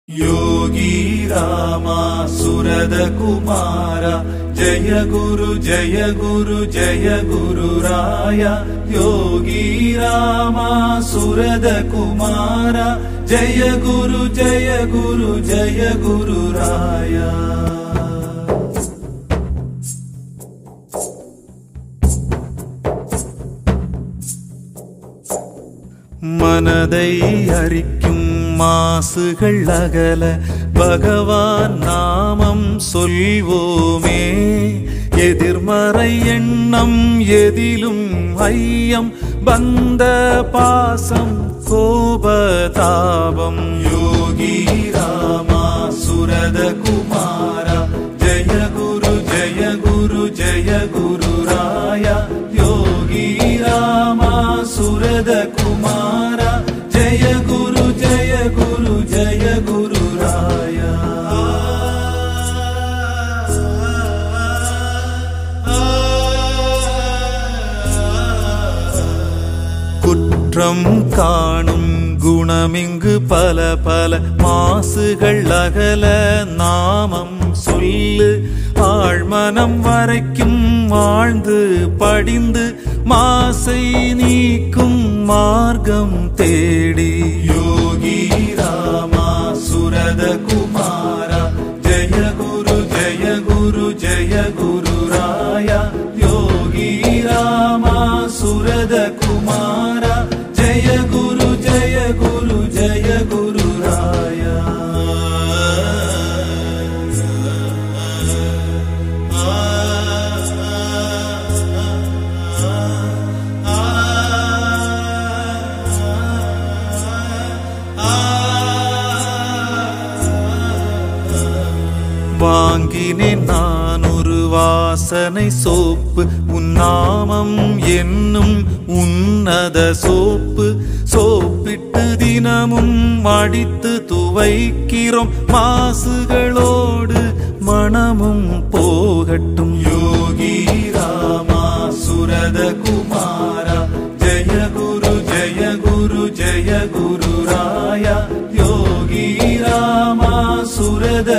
योगी रामा सुरद कुमारा जय गुरु जय गुरु राया। योगी रामा सुरद कुमारा जय गुरु राया। मनदै अरिक्कुम மாசுகள் அகல பகவான் நாமம் சொல்வோமே। எதிர்மறை எண்ணம் எதிலும் ஐயம் பந்த பாசம் கோபதாபம்। யோகி ராமா சுரத குமாரா ஜய குரு ராயா। யோகி ராமா சுரத குமாரா जय गुरु राया। குற்றம் காணும் குணமிங்கு பல பல மாசுகள் அகல நாமம் சொல்லு। ஆழ்மனம் வரைக்கும் வாழ்ந்து படிந்து மாசை நீக்கும் மார்க்கம் தேடி। யோகி ராமா சுரத குமாரா ஜய குரு ராயா। யோகி ராமா சுரத குமாரா ஜய குரு ராயா। வாங்கினேன் நான் ஒரு வாசனை சோப்பு உன்னாமம் என்னும் உன்னத சோப்பு। சோப்பிட்டு தினமும் அடித்து துவைக்கிறோம் மாசுகளோடு மனமும் போகட்டும்। யோகி ராமா சுரத குமாரா ஜய குரு ராயா। யோகி ராமா சுரத